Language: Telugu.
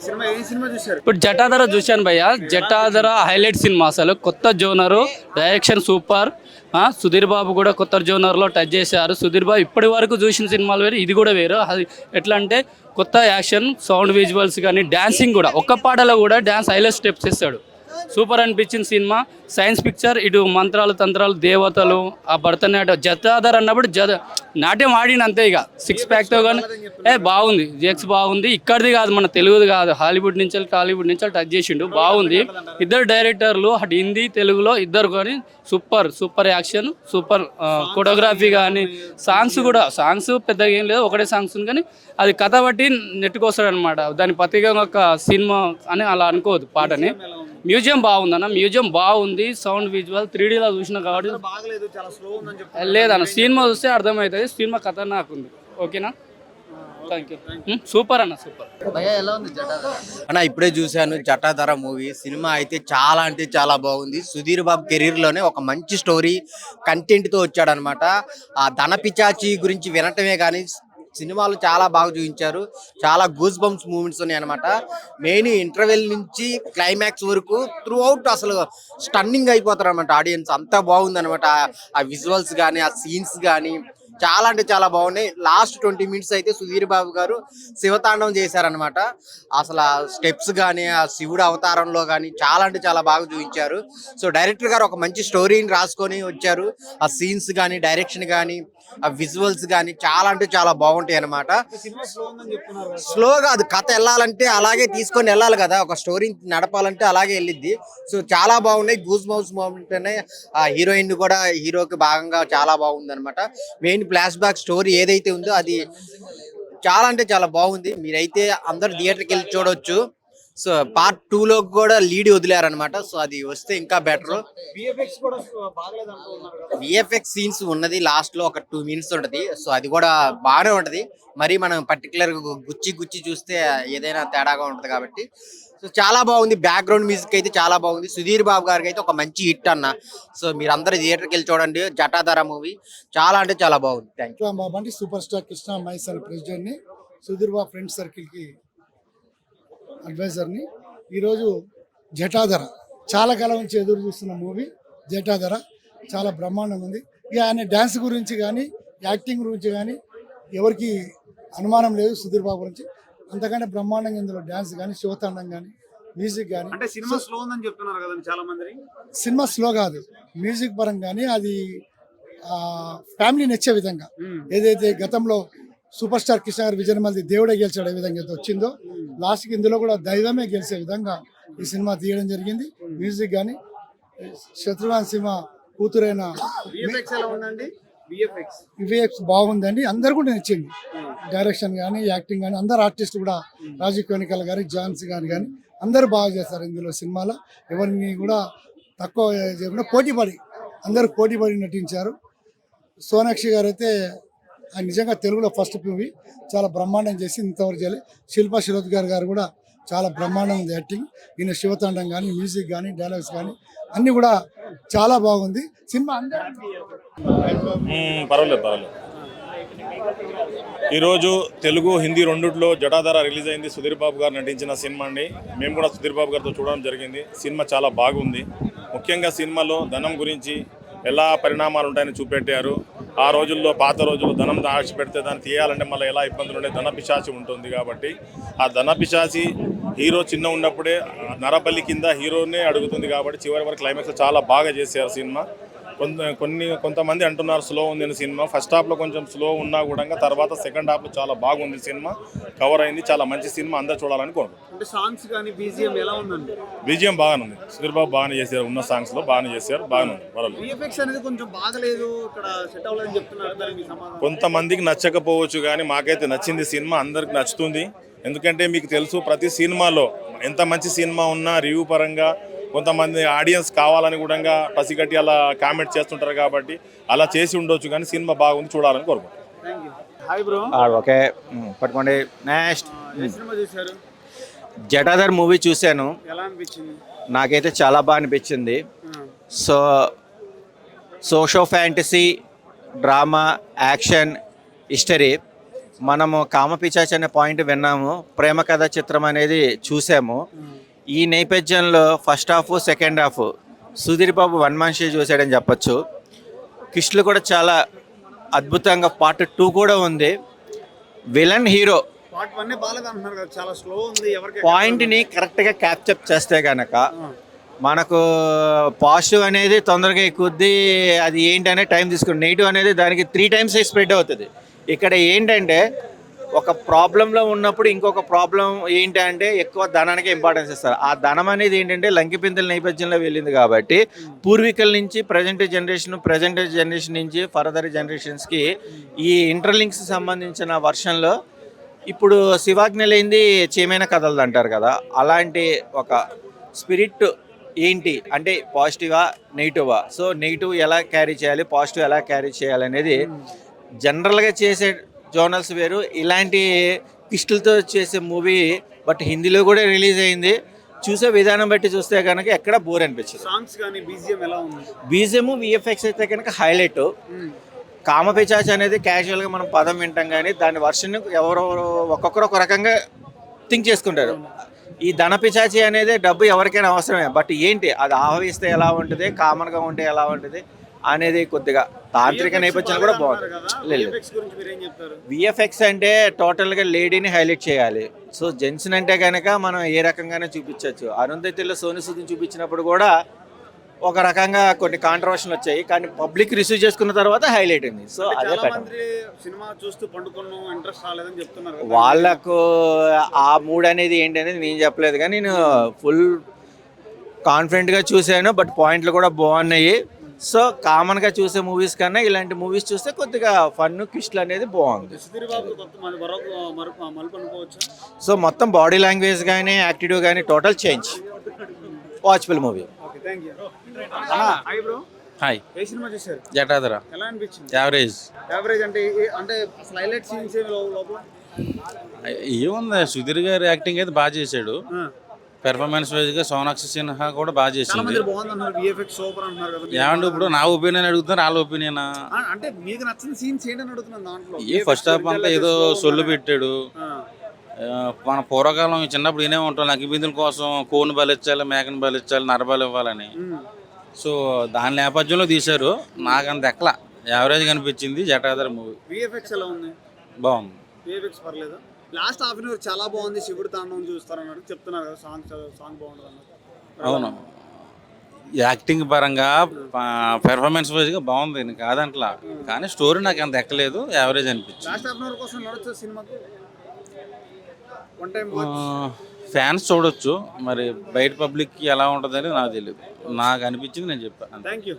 సినిమా ఏ సినిమా చూశారు? ఇప్పుడు జటాధర చూశాను భయ్య. జటాధర హైలైట్ సినిమా, అసలు కొత్త genre, direction super. Sudheer Babu కూడా కొత్త జోనర్లో టచ్ చేశారు. సుధీర్ బాబు ఇప్పటి వరకు చూసిన సినిమాలు వేరు, ఇది కూడా వేరు. అది ఎట్లా అంటే కొత్త యాక్షన్, సౌండ్ విజువల్స్ కానీ డాన్సింగ్ కూడా, ఒక్క పాటలో కూడా డాన్స్ హైలైట్ స్టెప్స్ ఇస్తాడు. సూపర్ అనిపించిన సినిమా. సైన్స్ పిక్చర్, ఇటు మంత్రాలు తంత్రాలు, దేవతలు, ఆ భరతనాట్యం. జటాధర్ అన్నప్పుడు నాట్యం ఆడిన అంతే, ఇక సిక్స్ ప్యాక్తో కానీ బాగుంది. జెక్స్ బాగుంది. ఇక్కడిది కాదు, మన తెలుగుది కాదు, హాలీవుడ్ నుంచి టాలీవుడ్ నుంచి టచ్ చేసిండు. బాగుంది. ఇద్దరు డైరెక్టర్లు అటు హిందీ తెలుగులో ఇద్దరు కానీ super super action, super choreography కానీ, సాంగ్స్ పెద్దగా ఏం లేదు, ఒకటే సాంగ్స్ ఉంది కానీ అది కథ బట్టి నెట్టుకొస్తాడు అనమాట. దాని పత్రిక ఒక సినిమా అని అలా అనుకోవద్దు పాటని. మ్యూజియం బాగుందన్న, మ్యూజియం బాగుంది. సౌండ్ విజువల్ 3Dలో చూసినా కాబట్టి లేదన్న, సినిమా చూస్తే అర్థమవుతుంది. సినిమా కథ నాకు ఉంది. ఓకేనా, థ్యాంక్ యూ. సూపర్ అన్న, సూపర్. అన్న ఇప్పుడే చూశాను జటాధర మూవీ. సినిమా అయితే చాలా అంటే చాలా బాగుంది. సుధీర్ బాబు కెరీర్ లోనే ఒక మంచి స్టోరీ కంటెంట్ తో వచ్చాడనమాట. ఆ ధన పిచాచి గురించి వినటమే కానీ సినిమాలు చాలా బాగా చూపించారు. చాలా గూస్ బంప్స్ మూమెంట్స్ ఉన్నాయి అనమాట. మెయిన్ ఇంటర్వెల్ నుంచి క్లైమాక్స్ వరకు త్రూ అవుట్ అసలు స్టన్నింగ్ అయిపోతారు అనమాట ఆడియన్స్. అంతా బాగుంది అనమాట. ఆ విజువల్స్ కానీ, ఆ సీన్స్ కానీ చాలా అంటే చాలా బాగున్నాయి. లాస్ట్ 20 minutes అయితే సుధీర్ బాబు గారు శివతాండవం చేశారనమాట. అసలు ఆ స్టెప్స్ కానీ, ఆ శివుడు అవతారంలో కానీ చాలా అంటే చాలా బాగా చూపించారు. సో డైరెక్టర్ గారు ఒక మంచి స్టోరీని రాసుకొని వచ్చారు. ఆ సీన్స్ కానీ, డైరెక్షన్ కానీ, ఆ విజువల్స్ కానీ చాలా అంటే చాలా బాగుంటాయి అనమాట. స్లోగా అది కథ వెళ్ళాలంటే అలాగే తీసుకొని వెళ్ళాలి కదా, ఒక స్టోరీ నడపాలంటే అలాగే వెళ్ళిద్ది. సో చాలా బాగున్నాయి. గూస్ బంప్స్ మూమెంట్ ఉన్నాయి. ఆ హీరోయిన్ కూడా హీరోకి భాగంగా చాలా బాగుంది అనమాట. మెయిన్ ఫ్లాష్ బ్యాక్ స్టోరీ ఏదైతే ఉందో అది చాలా అంటే చాలా బాగుంది. మీరైతే అందరు థియేటర్కి వెళ్ళి చూడవచ్చు. సో పార్ట్ 2లో కూడా లీడ్ వదిలేరనమాట. సో అది వస్తే ఇంకా బెటర్. విఎఫ్ఎక్స్ సీన్స్ ఉన్నది లాస్ట్ లో ఒక 2 minutes ఉంటది. సో అది కూడా బాగానే ఉంటది. మరి మనం పర్టికులర్ గుచ్చి చూస్తే ఏదైనా తేడాగా ఉంటది కాబట్టి సో చాలా బాగుంది. బ్యాక్గ్రౌండ్ మ్యూజిక్ అయితే చాలా బాగుంది. సుధీర్ బాబు గారికి అయితే ఒక మంచి హిట్ అన్న. సో మీరు అందరూ థియేటర్కి వెళ్ళి చూడండి జటాధర మూవీ. చాలా అంటే చాలా బాగుంది. Thank you. బాబు అంటే సూపర్ స్టార్ కృష్ణ మైసర్ ప్రెసిడెంట్ ని, సుధీర్ బాబు ఫ్రెండ్ సర్కిల్ కి అడ్వైజర్ని. ఈరోజు జటాధర చాలా కాలం నుంచి ఎదురు చూస్తున్న మూవీ జటాధర చాలా బ్రహ్మాండంగా ఉంది. ఇక ఆయన డ్యాన్స్ గురించి కానీ, యాక్టింగ్ గురించి కానీ ఎవరికి అనుమానం లేదు. సుధీర్ బాబు గురించి అంతకంటే బ్రహ్మాండంగా ఇందులో డ్యాన్స్ కానీ, శివతాండం కానీ, మ్యూజిక్ కానీ. అంటే సినిమా స్లో ఉందని చెప్తున్నారు కదా చాలా మంది. సినిమా స్లో కాదు, మ్యూజిక్ పరంగా కానీ అది ఫ్యామిలీ నచ్చే విధంగా. ఏదైతే గతంలో సూపర్ స్టార్ కృష్ణ గారు విజయమల్లి దేవుడే గెలిచాడు ఏ విధంగా అయితే వచ్చిందో, లాస్ట్కి ఇందులో కూడా దైవమే గెలిచే విధంగా ఈ సినిమా తీయడం జరిగింది. మ్యూజిక్ కానీ, శత్రుఘ్న సినిమా కూతురైన విఎఫ్ఎక్స్ బాగుందండి. అందరు కూడా నచ్చింది. డైరెక్షన్ కానీ, యాక్టింగ్ కానీ, అందరు ఆర్టిస్ట్ కూడా, రాజీవ్ కోనికల్ గారి, జాన్స్ గాని కానీ అందరూ బాగా చేస్తారు ఇందులో సినిమాలో. ఎవరిని కూడా తక్కువ చేయకుండా పోటీపడి అందరూ పోటీపడి నటించారు. సోనాక్షి గారు అయితే ఆయన నిజంగా తెలుగులో ఫస్ట్ మూవీ చాలా బ్రహ్మాండం చేసి ఇంతవరకు చేయాలి. శిల్పా శిరోద్కర్ గారు కూడా చాలా బ్రహ్మాండం ఉంది యాక్టింగ్. ఈయన శివతాండం కానీ, మ్యూజిక్ కానీ, డైలాగ్స్ కానీ అన్నీ కూడా చాలా బాగుంది సినిమా. పర్వాలేదు. ఈరోజు తెలుగు, హిందీ రెండిట్లో జటాధర రిలీజ్ అయింది. సుధీర్ బాబు గారు నటించిన సినిమా అండి. మేము కూడా సుధీర్ బాబు గారితో చూడడం జరిగింది. సినిమా చాలా బాగుంది. ముఖ్యంగా సినిమాలో ధనం గురించి ఎలా పరిణామాలు ఉంటాయని చూపెట్టారు. ఆ రోజుల్లో, పాత రోజుల్లో ధనం దాచి పెడితే దాన్ని తీయాలంటే మళ్ళీ ఎలా ఇబ్బందులు ఉండే ధన పిశాచి ఉంటుంది. కాబట్టి ఆ ధన పిశాచి హీరో చిన్న ఉన్నప్పుడే నరబలి కింద హీరోనే అడుగుతుంది. కాబట్టి చివరి వరకు క్లైమాక్స్ చాలా బాగా చేశారు సినిమా. కొంతమంది అంటున్నారు స్లో ఉంది అని. సినిమా ఫస్ట్ హాఫ్లో కొంచెం స్లో ఉన్నా కూడా తర్వాత సెకండ్ హాఫ్లో చాలా బాగుంది. సినిమా కవర్ అయింది. చాలా మంచి సినిమా, అందరూ చూడాలని కోరుకుంటున్నాను. బీజిఎం బాగానే ఉంది. సుధీర్ బాబు బాగానే చేశారు. ఉన్న సాంగ్స్ లో బాగానే చేశారు. బాగానే ఉంది. కొంతమందికి నచ్చకపోవచ్చు కానీ మాకైతే నచ్చింది. సినిమా అందరికి నచ్చుతుంది. ఎందుకంటే మీకు తెలుసు ప్రతి సినిమాలో ఎంత మంచి సినిమా ఉన్నా రివ్యూ పరంగా కొంతమంది ఆడియన్స్ కావాలని కూడా పసిగట్టి అలా కామెంట్ చేస్తుంటారు. కాబట్టి అలా చేసి ఉండొచ్చు కానీ సినిమా బాగుంది, చూడాలని కోరుకుంటున్నాను. ఓకే పట్టుకోండి. నెక్స్ట్ జటాధర్ మూవీ చూశాను. నాకైతే చాలా బాగా అనిపించింది. Socio fantasy, drama, action, history మనము కామపిశాచి అనే పాయింట్ విన్నాము, ప్రేమ కథ చిత్రం అనేది చూసాము. ఈ నేపథ్యంలో first half second half Sudheer Babu one man show చూసాడని చెప్పొచ్చు. కిష్లు కూడా చాలా అద్భుతంగా, పార్ట్ 2 కూడా ఉంది. విలన్ హీరో పార్ట్ 1 బాగాలేదు అంటున్నారు కదా, చాలా స్లో ఉంది. ఎవరికి పాయింట్ని కరెక్ట్గా క్యాప్చర్ చేస్తే కనుక మనకు పాజిటివ్ అనేది తొందరగా ఎక్కుద్ది. అది ఏంటనే టైం తీసుకుని నెగిటివ్ అనేది దానికి 3 times స్ప్రెడ్ అవుతుంది. ఇక్కడ ఏంటంటే ఒక ప్రాబ్లంలో ఉన్నప్పుడు ఇంకొక ప్రాబ్లం ఏంటంటే ఎక్కువ ధనానికి ఇంపార్టెన్స్ ఇస్తారు. ఆ ధనం అనేది ఏంటంటే లంకిపింతల నేపథ్యంలో వెళ్ళింది కాబట్టి పూర్వీకుల నుంచి ప్రజెంట్ జనరేషన్ నుంచి ఫర్దర్ జనరేషన్స్కి ఈ ఇంటర్లింక్స్ సంబంధించిన వర్షన్లో ఇప్పుడు శివాజ్ఞ లేనిది చేమైన కథలు అంటారు కదా, అలాంటి ఒక స్పిరిట్ ఏంటి అంటే పాజిటివా నెగిటివా, సో నెగిటివ్ ఎలా క్యారీ చేయాలి, పాజిటివ్ ఎలా క్యారీ చేయాలి అనేది జనరల్గా చేసే జోనల్స్ వేరు, ఇలాంటి పిస్టులతో చేసే మూవీ బట్ హిందీలో కూడా రిలీజ్ అయింది. చూసే విధానం బట్టి చూస్తే కనుక ఎక్కడ బోర్ అనిపించదు. సాంగ్స్ కానీ బీజిఎం ఎలా ఉంది? బీజిఎం విఎఫ్ఎక్స్ అయితే కనుక హైలైట్. కామపిశాచి అనేది క్యాజువల్గా మనం పదం వింటాం కానీ దాని వర్షన్ ఎవరెవరు ఒక్కొక్కరు ఒక రకంగా థింక్ చేసుకుంటారు. ఈ ధనపిశాచి అనేది డబ్బు ఎవరికైనా అవసరమే, బట్ ఏంటి అది ఆహ్వానిస్తే ఎలా ఉంటుంది, కామన్గా ఉంటే ఎలా ఉంటుంది అనేది కొద్దిగా తాంత్రిక నేపథ్యం కూడా బాగుంది. విఎఫ్ఎక్స్ అంటే టోటల్గా లేడీని హైలైట్ చేయాలి. సో జెంట్స్ అంటే కనుక మనం ఏ రకంగానే చూపించవచ్చు. అరుంధతిలో సోను సూద్ని చూపించినప్పుడు కూడా ఒక రకంగా కొన్ని కాంట్రవర్షన్లు వచ్చాయి, కానీ పబ్లిక్ రిసీవ్ చేసుకున్న తర్వాత హైలైట్ అయింది. సో అదే సినిమా చూస్తూ పండుకున్నాం, ఇంట్రెస్ట్ రాలేదని చెప్తున్నారు. వాళ్ళకు ఆ మూడ్ అనేది ఏంటి అనేది నేను చెప్పలేదు, కానీ నేను ఫుల్ కాన్ఫిడెంట్గా చూశాను. బట్ పాయింట్లు కూడా బాగున్నాయి. సో కామన్గా చూసే మూవీస్ కన్నా ఇలాంటి మూవీస్ చూస్తే కొద్దిగా ఫన్ కిస్ట్లు అనేది బాగుంది. సో మొత్తం బాడీ లాంగ్వేజ్ కానీ యాక్టిట్యూడ్ కానీ total change. Watchful movie. Hi, ఏ సినిమా చూసారు? జటాధర. ఎలా అనిపించింది? యావరేజ్ అంటే అసలు హైలైట్ సీన్స్ లోపల ఏముంది, సుధీర్ గారి యాక్టింగ్ అయితే బాగా చేశాడు. పెర్ఫార్మెన్స్ వైజ్ గా సోనాక్షి సిన్హా కూడా బాగా చేసింది. ఏమంటే ఇప్పుడు నా ఒపీనియన్ అడుగుతున్నారు, వాళ్ళ ఒపీనియన్ అంటే మీకు నచ్చిన సీన్స్ ఏంటని అడుగుతున్నాను. దాంట్లో ఏ ఫస్ట్ హాఫ్ అంతా ఏదో సొల్లు పెట్టాడు. మన పూర్వకాలం చిన్నప్పుడు ఏనే ఉంటాం, నగిబిందుల కోసం కోను బలిచ్చాలి, మేకను బలిచ్చాలి, నరబలి ఇవ్వాలని. సో దాని నేపథ్యంలో తీశారు. నాకు అంత ఎక్కల యావరేజ్ కనిపించింది జటాధర మూవీ. విఎఫ్ఎక్స్ ఎలా ఉంది? బాగుంది. విఎఫ్ఎక్స్ పర్లేదు. లాస్ట్ హాఫ్ అన్ అవర్ చాలా బాగుంది. శివుడు తాండవం చూస్తారన్నాడు, చెప్తున్నారు కదా. సాంగ్ బాగుంటుంది అన్నారు. అవును, యాక్టింగ్ పరంగా పెర్ఫార్మెన్స్ వైజ్గా బాగుంది, నేను కాదంట్లా. కానీ స్టోరీ నాకు అంత ఎక్కలేదు, యావరేజ్ అనిపించింది. లాస్ట్ హాఫ్ అన్ అవర్ కోసం నడవచ్చు సినిమాకి. వన్ టైం ఫ్యాన్స్ చూడొచ్చు, మరి బయట పబ్లిక్కి ఎలా ఉంటుందని నాకు తెలియదు. నాకు అనిపించింది, నేను చెప్పాను. Thank you.